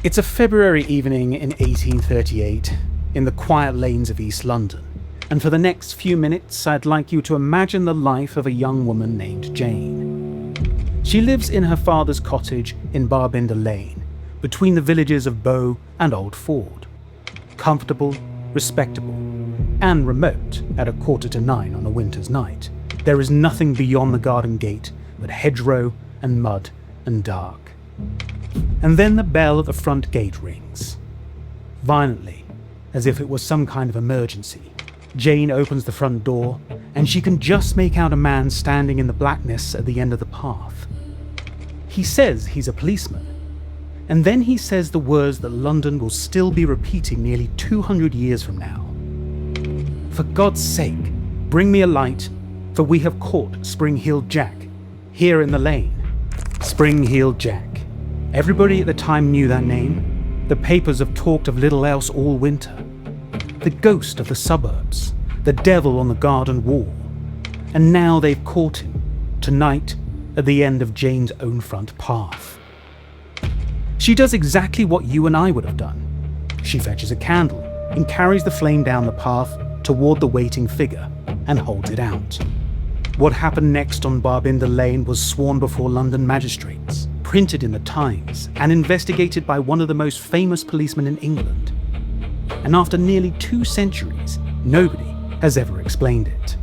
It's a February evening in 1838 in the quiet lanes of East London, and for the next few minutes I'd like you to imagine the life of a young woman named Jane. She lives in her father's cottage in Bearbinder Lane, between the villages of Bow and Old Ford. Comfortable, respectable, and remote at 8:45 on a winter's night. There is nothing beyond the garden gate but hedgerow and mud and dark. And then the bell at the front gate rings. Violently, as if it was some kind of emergency, Jane opens the front door, and she can just make out a man standing in the blackness at the end of the path. He says he's a policeman, and then he says the words that London will still be repeating nearly 200 years from now. "For God's sake, bring me a light, for we have caught Spring-Heeled Jack, here in the lane." Spring-Heeled Jack. Everybody at the time knew that name. The papers have talked of little else all winter. The ghost of the suburbs, the devil on the garden wall. And now they've caught him, tonight, at the end of Jane's own front path. She does exactly what you and I would have done. She fetches a candle and carries the flame down the path toward the waiting figure and holds it out. What happened next on Bearbinder Lane was sworn before London magistrates, printed in the Times, and investigated by one of the most famous policemen in England. And after nearly 2 centuries, nobody has ever explained it.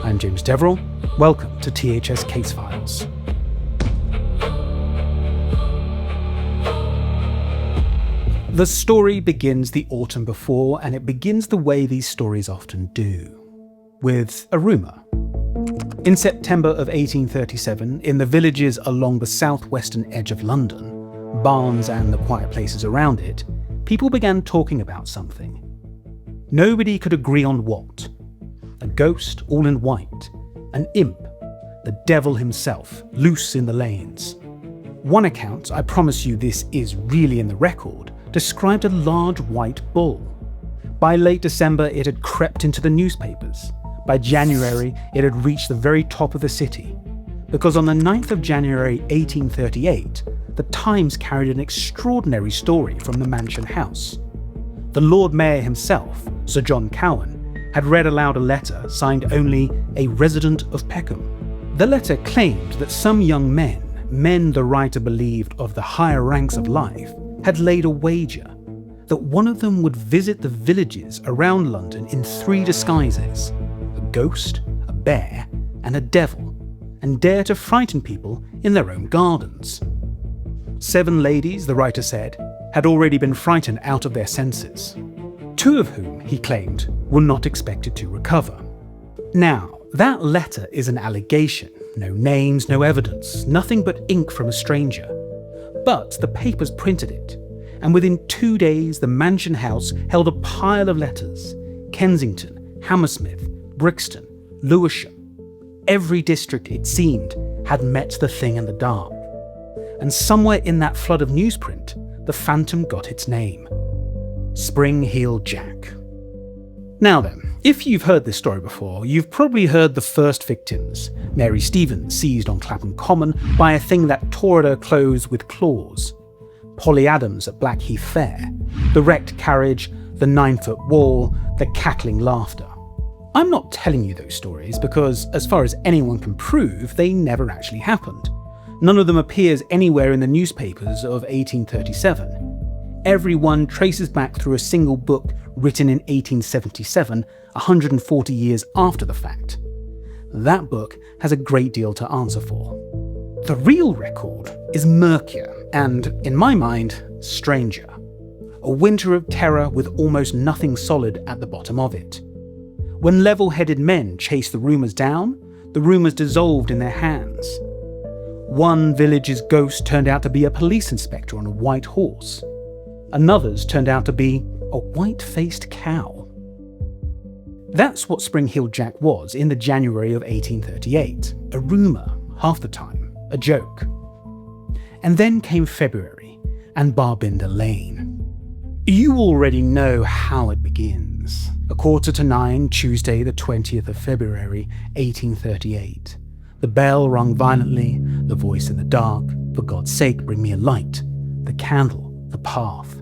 I'm James Deverell. Welcome to THS Case Files. The story begins the autumn before, and it begins the way these stories often do, with a rumour. In September of 1837, in the villages along the southwestern edge of London, Barnes and the quiet places around it, people began talking about something. Nobody could agree on what. A ghost all in white, an imp, the devil himself, loose in the lanes. One account, I promise you this is really in the record, described a large white bull. By late December it had crept into the newspapers. By January, it had reached the very top of the city, because on the 9th of January 1838, the Times carried an extraordinary story from the Mansion House. The Lord Mayor himself, Sir John Cowan, had read aloud a letter signed only "A resident of Peckham." The letter claimed that some young men the writer believed of the higher ranks of life, had laid a wager that one of them would visit the villages around London in 3 disguises: ghost, a bear, and a devil, and dare to frighten people in their own gardens. 7 ladies, the writer said, had already been frightened out of their senses, 2 of whom, he claimed, were not expected to recover. Now, that letter is an allegation, no names, no evidence, nothing but ink from a stranger. But the papers printed it, and within 2 days the Mansion House held a pile of letters. Kensington, Hammersmith, Brixton, Lewisham. Every district, it seemed, had met the thing in the dark. And somewhere in that flood of newsprint, the phantom got its name. Spring-Heeled Jack. Now then, if you've heard this story before, you've probably heard the first victims. Mary Stevens seized on Clapham Common by a thing that tore at her clothes with claws. Polly Adams at Blackheath Fair. The wrecked carriage, the 9-foot wall, the cackling laughter. I'm not telling you those stories because, as far as anyone can prove, they never actually happened. None of them appears anywhere in the newspapers of 1837. Everyone traces back through a single book written in 1877, 140 years after the fact. That book has a great deal to answer for. The real record is murkier and, in my mind, stranger. A winter of terror with almost nothing solid at the bottom of it. When level-headed men chased the rumours down, the rumours dissolved in their hands. One village's ghost turned out to be a police inspector on a white horse. Another's turned out to be a white-faced cow. That's what Spring-Heeled Jack was in the January of 1838. A rumour, half the time, a joke. And then came February and Bearbinder Lane. You already know how it begins. 8:45, Tuesday the 20th of February, 1838. The bell rung violently, the voice in the dark, "For God's sake, bring me a light." The candle the path.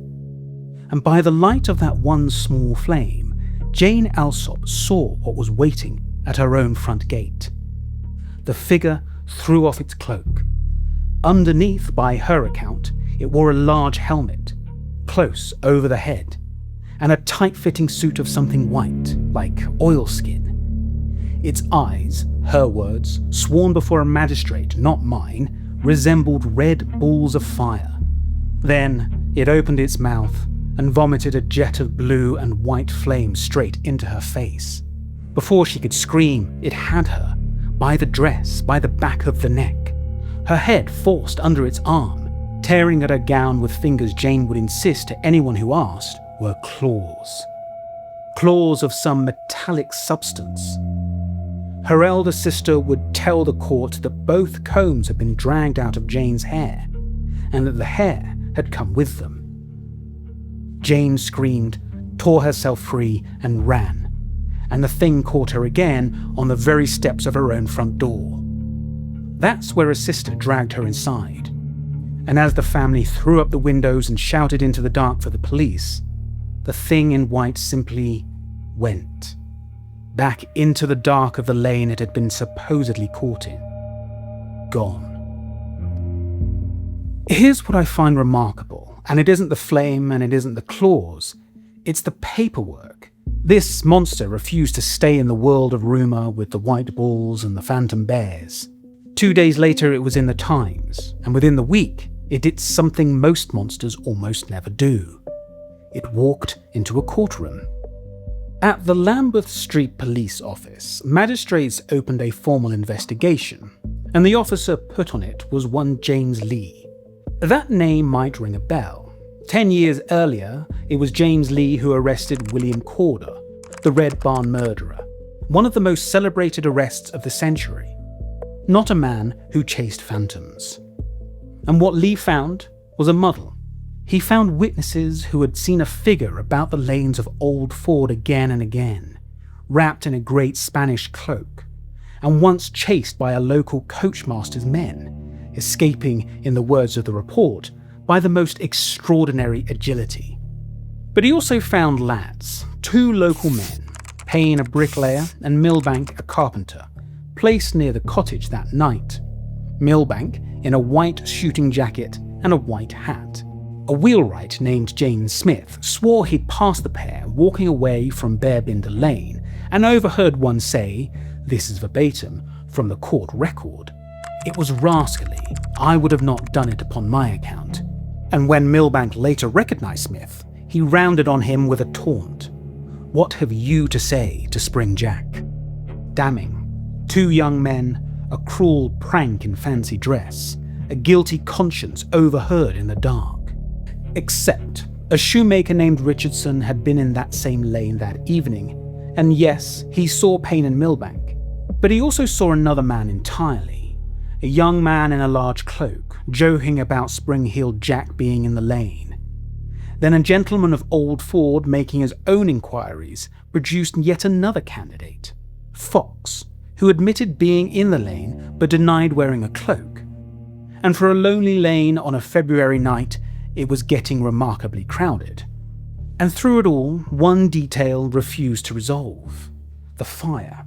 And by the light of that one small flame, Jane Alsop saw what was waiting at her own front gate. The figure threw off its cloak. Underneath, by her account, it wore a large helmet, close over the head, and a tight-fitting suit of something white, like oilskin. Its eyes, her words, sworn before a magistrate, not mine, resembled red balls of fire. Then it opened its mouth and vomited a jet of blue and white flame straight into her face. Before she could scream, it had her, by the dress, by the back of the neck, her head forced under its arm, tearing at her gown with fingers Jane would insist to anyone who asked were claws. Claws of some metallic substance. Her elder sister would tell the court that both combs had been dragged out of Jane's hair, and that the hair had come with them. Jane screamed, tore herself free, and ran, and the thing caught her again on the very steps of her own front door. That's where her sister dragged her inside, and as the family threw up the windows and shouted into the dark for the police, the thing in white simply went back into the dark of the lane it had been supposedly caught in. Gone. Here's what I find remarkable, and it isn't the flame and it isn't the claws, it's the paperwork. This monster refused to stay in the world of rumour with the white balls and the phantom bears. 2 days later it was in the Times, and within the week it did something most monsters almost never do. It walked into a courtroom. At the Lambeth Street Police Office, magistrates opened a formal investigation, and the officer put on it was one James Lee. That name might ring a bell. 10 years earlier, it was James Lee who arrested William Corder, the Red Barn murderer, one of the most celebrated arrests of the century. Not a man who chased phantoms. And what Lee found was a muddle. He found witnesses who had seen a figure about the lanes of Old Ford again and again, wrapped in a great Spanish cloak, and once chased by a local coachmaster's men, escaping, in the words of the report, by the most extraordinary agility. But he also found lads, 2 local men, Payne a bricklayer and Milbank a carpenter, placed near the cottage that night. Milbank in a white shooting jacket and a white hat. A wheelwright named James Smith swore he'd passed the pair walking away from Bearbinder Lane and overheard one say, this is verbatim from the court record, "It was rascally, I would have not done it upon my account." And when Milbank later recognised Smith, he rounded on him with a taunt. "What have you to say to Spring Jack?" Damning. 2 young men, a cruel prank in fancy dress, a guilty conscience overheard in the dark. Except a shoemaker named Richardson had been in that same lane that evening, and yes, he saw Payne and Milbank, but he also saw another man entirely, a young man in a large cloak, joking about Spring-Heeled Jack being in the lane. Then a gentleman of Old Ford, making his own inquiries, produced yet another candidate, Fox, who admitted being in the lane but denied wearing a cloak. And for a lonely lane on a February night, it was getting remarkably crowded. And through it all, one detail refused to resolve: the fire.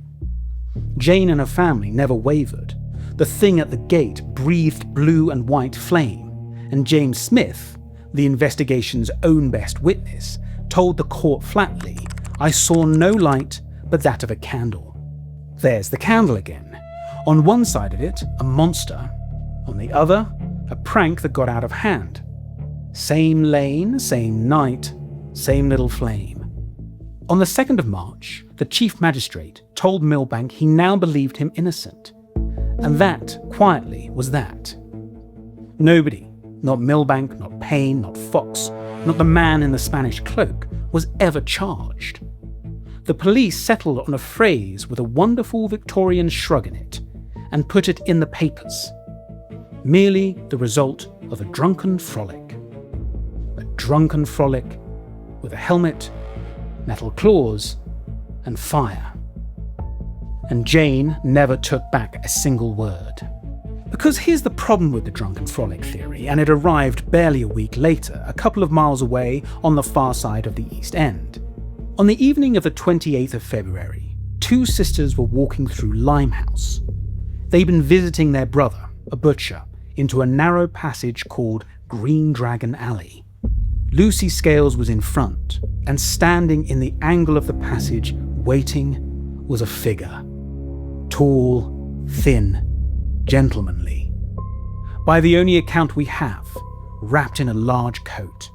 Jane and her family never wavered. The thing at the gate breathed blue and white flame, and James Smith, the investigation's own best witness, told the court flatly, "I saw no light but that of a candle." There's the candle again. On one side of it, a monster. On the other, a prank that got out of hand. Same lane, same night, same little flame. On the 2nd of March, the chief magistrate told Milbank he now believed him innocent. And that, quietly, was that. Nobody, not Milbank, not Payne, not Fox, not the man in the Spanish cloak, was ever charged. The police settled on a phrase with a wonderful Victorian shrug in it, and put it in the papers. Merely the result of a drunken frolic. A drunken frolic with a helmet, metal claws, and fire. And Jane never took back a single word. Because here's the problem with the drunken frolic theory, and it arrived barely a week later, a couple of miles away on the far side of the East End. On the evening of the 28th of February, two sisters were walking through Limehouse. They'd been visiting their brother, a butcher, into a narrow passage called Green Dragon Alley. Lucy Scales was in front, and standing in the angle of the passage, waiting, was a figure. Tall, thin, gentlemanly. By the only account we have, wrapped in a large coat.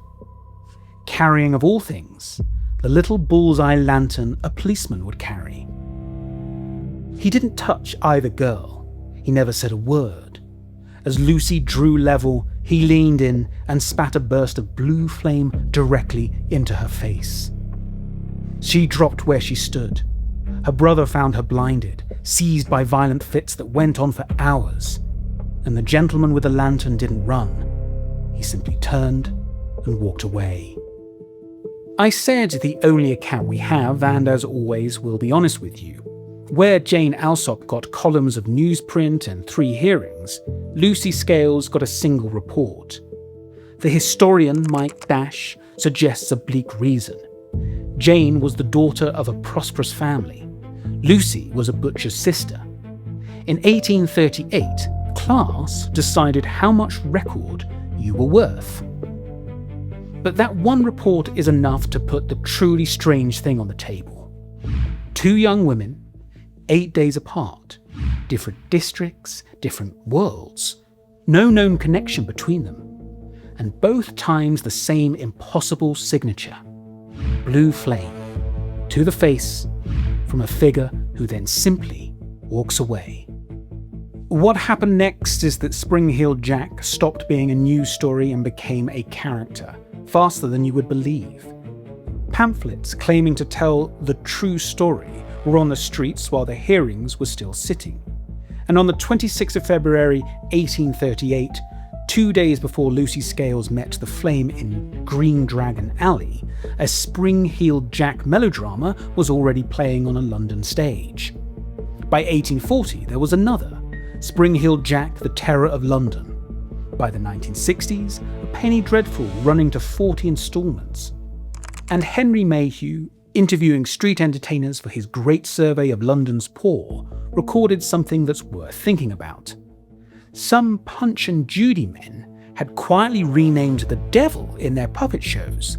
Carrying, of all things, the little bullseye lantern a policeman would carry. He didn't touch either girl. He never said a word. As Lucy drew level, he leaned in and spat a burst of blue flame directly into her face. She dropped where she stood. Her brother found her blinded, seized by violent fits that went on for hours. And the gentleman with the lantern didn't run. He simply turned and walked away. I said the only account we have, and as always, will be honest with you. Where Jane Alsop got columns of newsprint and 3 hearings, Lucy Scales got a single report. The historian Mike Dash suggests a bleak reason. Jane was the daughter of a prosperous family. Lucy was a butcher's sister. In 1838, class decided how much record you were worth. But that one report is enough to put the truly strange thing on the table. 2 young women, 8 days apart, different districts, different worlds, no known connection between them, and both times the same impossible signature. Blue flame, to the face, from a figure who then simply walks away. What happened next is that Spring-Heeled Jack stopped being a news story and became a character, faster than you would believe. Pamphlets claiming to tell the true story were on the streets while the hearings were still sitting. And on the 26th of February 1838, 2 days before Lucy Scales met the flame in Green Dragon Alley, a Spring-Heeled Jack melodrama was already playing on a London stage. By 1840, there was another, Spring-Heeled Jack, the Terror of London. By the 1960s, a penny dreadful running to 40 instalments. And Henry Mayhew, interviewing street entertainers for his great survey of London's poor, recorded something that's worth thinking about. Some Punch and Judy men had quietly renamed the devil in their puppet shows.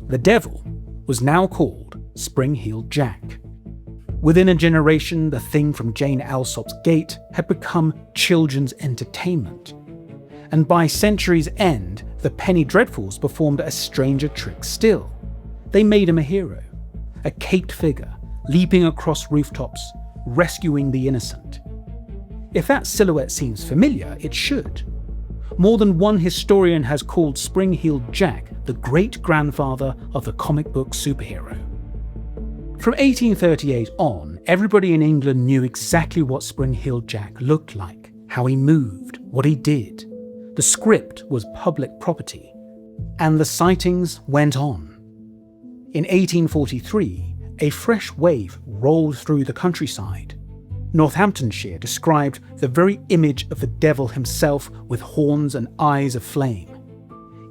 The devil was now called Spring-Heeled Jack. Within a generation, the thing from Jane Alsop's Gate had become children's entertainment. And by century's end, the penny dreadfuls performed a stranger trick still. They made him a hero, a caped figure, leaping across rooftops, rescuing the innocent. If that silhouette seems familiar, it should. More than one historian has called Spring-Heeled Jack the great-grandfather of the comic book superhero. From 1838 on, everybody in England knew exactly what Spring-Heeled Jack looked like, how he moved, what he did. The script was public property, and the sightings went on. In 1843, a fresh wave rolled through the countryside. Northamptonshire described the very image of the devil himself with horns and eyes of flame.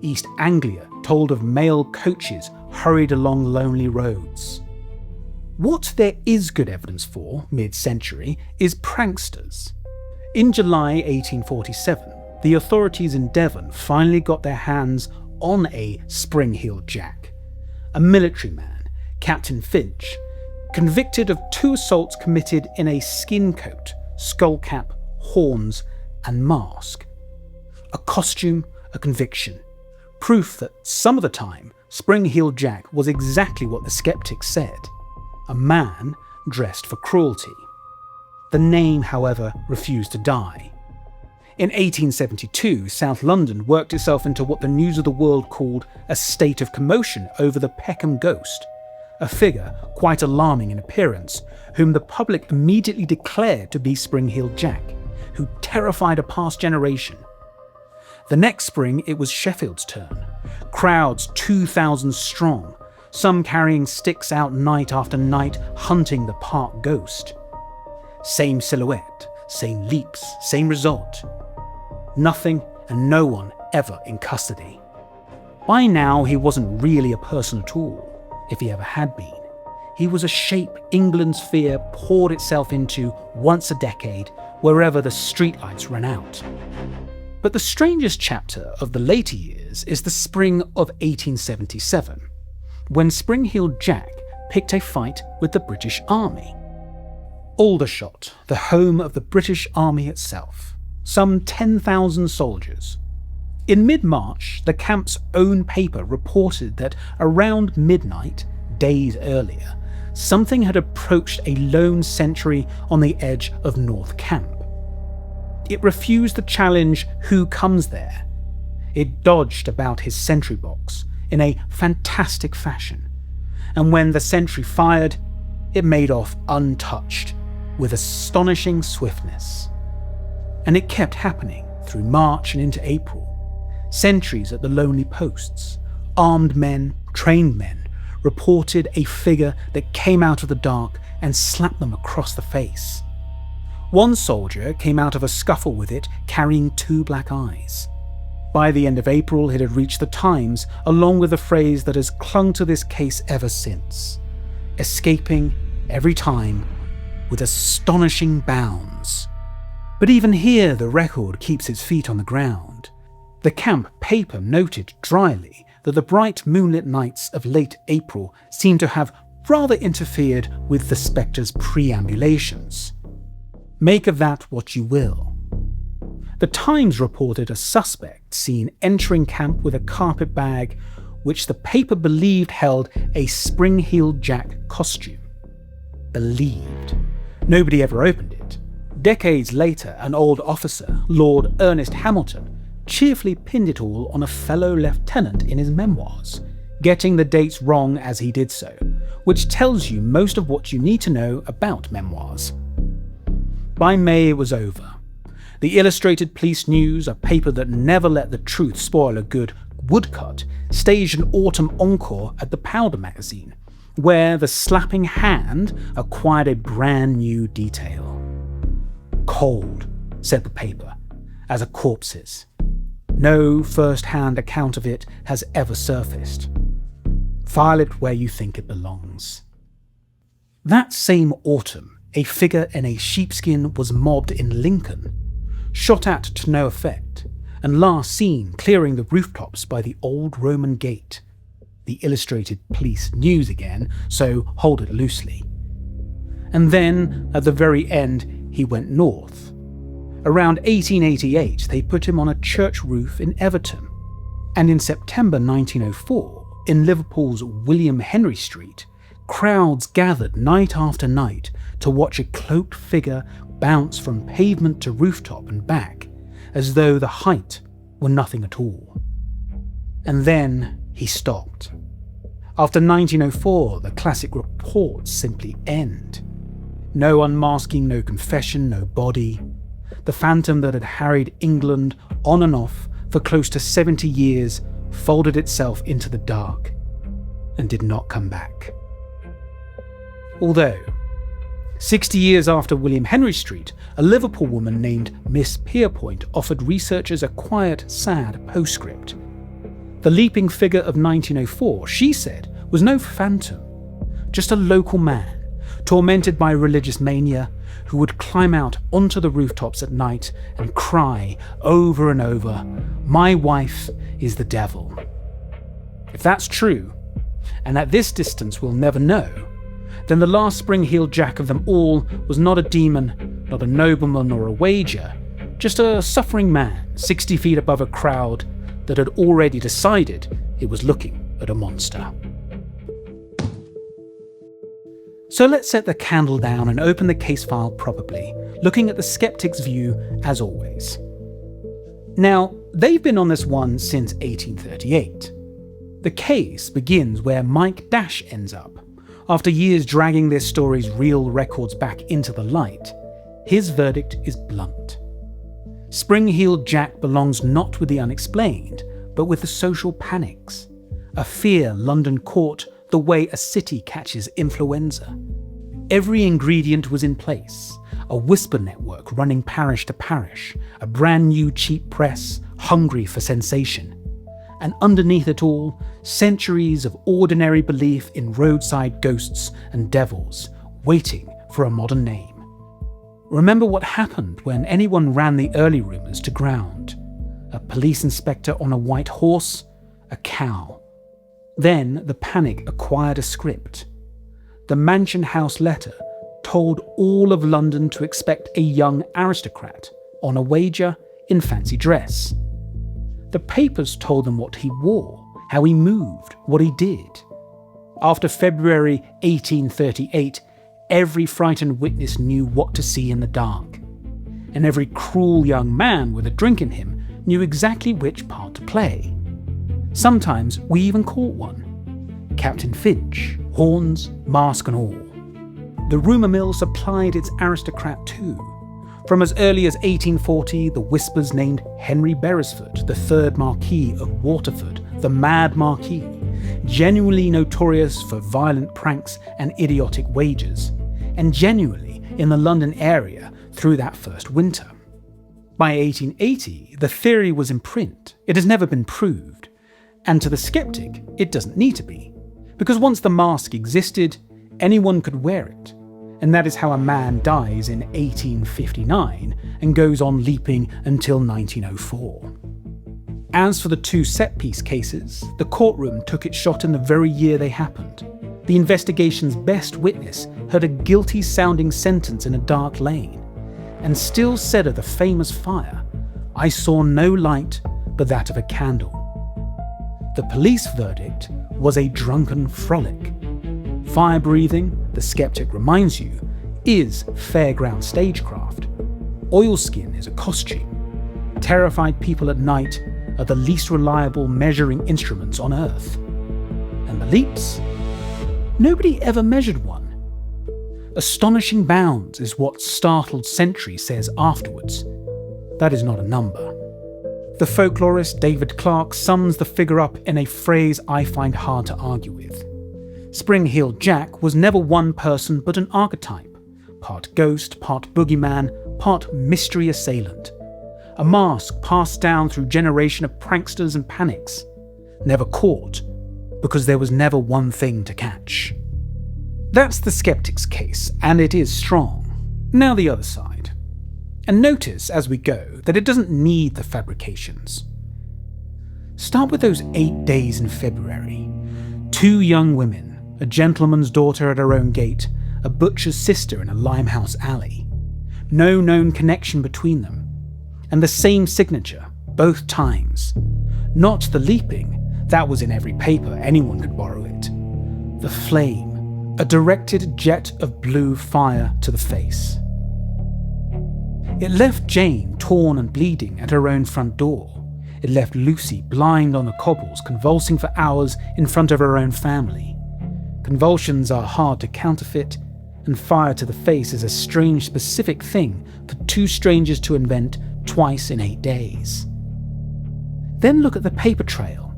East Anglia told of mail coaches hurried along lonely roads. What there is good evidence for, mid-century, is pranksters. In July 1847, the authorities in Devon finally got their hands on a Spring-Heeled Jack, a military man, Captain Finch, convicted of 2 assaults committed in a skin coat, skull cap, horns, and mask. A costume, a conviction. Proof that some of the time, Spring-Heeled Jack was exactly what the skeptics said. A man dressed for cruelty. The name, however, refused to die. In 1872, South London worked itself into what the news of the world called a state of commotion over the Peckham ghost, a figure quite alarming in appearance, whom the public immediately declared to be Spring-Heeled Jack, who terrified a past generation. The next spring, it was Sheffield's turn. Crowds 2,000 strong, some carrying sticks out night after night, hunting the park ghost. Same silhouette, same leaps, same result. Nothing and no one ever in custody. By now, he wasn't really a person at all, if he ever had been. He was a shape England's fear poured itself into once a decade, wherever the streetlights ran out. But the strangest chapter of the later years is the spring of 1877, when Spring-Heeled Jack picked a fight with the British Army. Aldershot, the home of the British Army itself, some 10,000 soldiers. In mid-March, the camp's own paper reported that around midnight, days earlier, something had approached a lone sentry on the edge of North Camp. It refused the challenge, "Who comes there?" It dodged about his sentry box in a fantastic fashion, and when the sentry fired, it made off untouched with astonishing swiftness. And it kept happening through March and into April. Sentries at the lonely posts, armed men, trained men, reported a figure that came out of the dark and slapped them across the face. One soldier came out of a scuffle with it carrying 2 black eyes. By the end of April, it had reached the Times, along with a phrase that has clung to this case ever since: escaping every time with astonishing bounds. But even here, the record keeps its feet on the ground. The camp paper noted dryly that the bright moonlit nights of late April seemed to have rather interfered with the spectre's preambulations. Make of that what you will. The Times reported a suspect seen entering camp with a carpet bag which the paper believed held a Spring-Heeled Jack costume. Believed. Nobody ever opened it. Decades later, an old officer, Lord Ernest Hamilton, cheerfully pinned it all on a fellow lieutenant in his memoirs, getting the dates wrong as he did so, which tells you most of what you need to know about memoirs. By May, it was over. The Illustrated Police News, a paper that never let the truth spoil a good woodcut, staged an autumn encore at the Powder magazine, where the slapping hand acquired a brand new detail. "Cold," said the paper, as a corpse's. No first-hand account of it has ever surfaced. File it where you think it belongs. That same autumn, a figure in a sheepskin was mobbed in Lincoln, shot at to no effect, and last seen clearing the rooftops by the old Roman gate. The Illustrated Police News again, so hold it loosely. And then, at the very end, he went north. Around 1888, they put him on a church roof in Everton. And in September 1904, in Liverpool's William Henry Street, crowds gathered night after night to watch a cloaked figure bounce from pavement to rooftop and back, as though the height were nothing at all. And then he stopped. After 1904, the classic reports simply end. No unmasking, no confession, no body. The phantom that had harried England on and off for close to 70 years folded itself into the dark and did not come back. Although, 60 years after William Henry Street, a Liverpool woman named Miss Pierpoint offered researchers a quiet, sad postscript. The leaping figure of 1904, she said, was no phantom, just a local man, tormented by religious mania, who would climb out onto the rooftops at night and cry over and over, "My wife is the devil." If that's true, and at this distance we'll never know, then the last Spring-Heeled Jack of them all was not a demon, not a nobleman or a wager, just a suffering man 60 feet above a crowd that had already decided it was looking at a monster. So let's set the candle down and open the case file properly, looking at the skeptic's view as always. Now, they've been on this one since 1838. The case begins where Mike Dash ends up. After years dragging this story's real records back into the light, his verdict is blunt. Spring-Heeled Jack belongs not with the unexplained, but with the social panics. A fear London caught the way a city catches influenza. Every ingredient was in place. a whisper network running parish to parish, a brand new cheap press, hungry for sensation. And underneath it all, centuries of ordinary belief in roadside ghosts and devils, waiting for a modern name. Remember what happened when anyone ran the early rumours to ground? A police inspector on a white horse, a cow. Then the panic acquired a script. The Mansion House letter told all of London to expect a young aristocrat, on a wager, in fancy dress. The papers told them what he wore, how he moved, what he did. After February 1838, every frightened witness knew what to see in the dark. And every cruel young man with a drink in him knew exactly which part to play. Sometimes we even caught one. Captain Finch, horns, mask and all. The rumour mill supplied its aristocrat too. From as early as 1840, the whispers named Henry Beresford, the 3rd Marquis of Waterford, the Mad Marquis, genuinely notorious for violent pranks and idiotic wagers, and genuinely in the London area through that first winter. By 1880, the theory was in print. It has never been proved. And to the skeptic, it doesn't need to be. Because once the mask existed, anyone could wear it. And that is how a man dies in 1859 and goes on leaping until 1904. As for the 2 set-piece cases, the courtroom took its shot in the very year they happened. The investigation's best witness heard a guilty-sounding sentence in a dark lane, and still said of the famous fire, "I saw no light but that of a candle." The police verdict was a drunken frolic. Fire-breathing, the skeptic reminds you, is fairground stagecraft. Oilskin is a costume. Terrified people at night are the least reliable measuring instruments on Earth. And the leaps? Nobody ever measured one. Astonishing bounds is what Startled Sentry says afterwards. That is not a number. The folklorist David Clarke sums the figure up in a phrase I find hard to argue with. Spring-Heeled Jack was never one person but an archetype, part ghost, part boogeyman, part mystery assailant. A mask passed down through generation of pranksters and panics, never caught, because there was never one thing to catch. That's the skeptic's case, and it is strong. Now the other side. And notice as we go that it doesn't need the fabrications. Start with those 8 days in February. 2 young women, a gentleman's daughter at her own gate, a butcher's sister in a Limehouse alley. No known connection between them. And the same signature, both times. Not the leaping, that was in every paper, anyone could borrow it. The flame, a directed jet of blue fire to the face. It left Jane torn and bleeding at her own front door. It left Lucy blind on the cobbles, convulsing for hours in front of her own family. Convulsions are hard to counterfeit, and fire to the face is a strange specific thing for 2 strangers to invent twice in 8 days. Then look at the paper trail.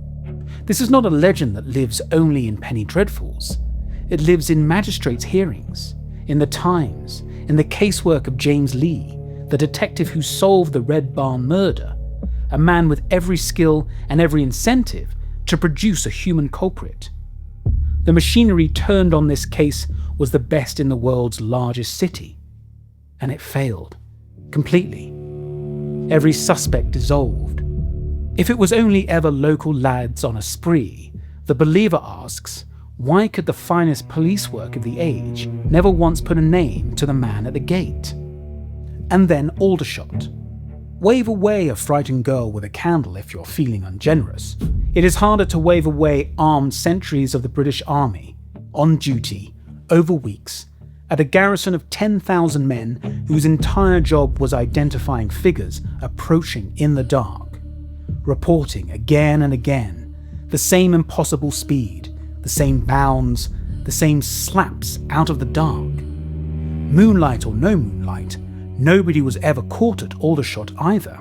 This is not a legend that lives only in penny dreadfuls. It lives in magistrates' hearings, in the Times, in the casework of James Lee, the detective who solved the Red Barn murder, a man with every skill and every incentive to produce a human culprit. The machinery turned on this case was the best in the world's largest city, and it failed, completely. Every suspect dissolved. If it was only ever local lads on a spree, the believer asks, why could the finest police work of the age never once put a name to the man at the gate? And then Aldershot. Wave away a frightened girl with a candle if you're feeling ungenerous. It is harder to wave away armed sentries of the British Army, on duty, over weeks, at a garrison of 10,000 men whose entire job was identifying figures approaching in the dark, reporting again and again, the same impossible speed, the same bounds, the same slaps out of the dark. Moonlight or no moonlight, nobody was ever caught at Aldershot either.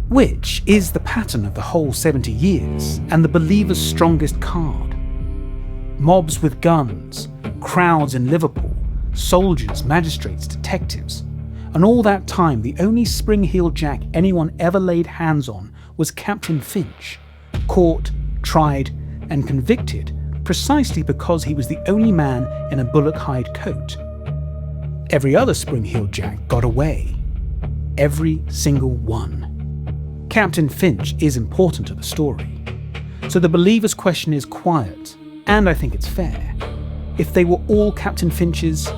Which is the pattern of the whole 70 years, and the believer's strongest card. Mobs with guns, crowds in Liverpool, soldiers, magistrates, detectives, And all that time, the only spring-heeled Jack anyone ever laid hands on was Captain Finch, caught, tried, and convicted precisely because he was the only man in a bullock hide coat. Every other spring-heeled Jack got away. Every single one. Captain Finch is important to the story. So the believer's question is quiet, and I think it's fair. If they were all Captain Finches,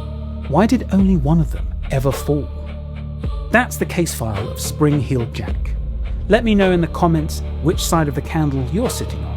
why did only one of them ever fall? That's the case file of Spring-Heeled Jack. Let me know in the comments which side of the candle you're sitting on.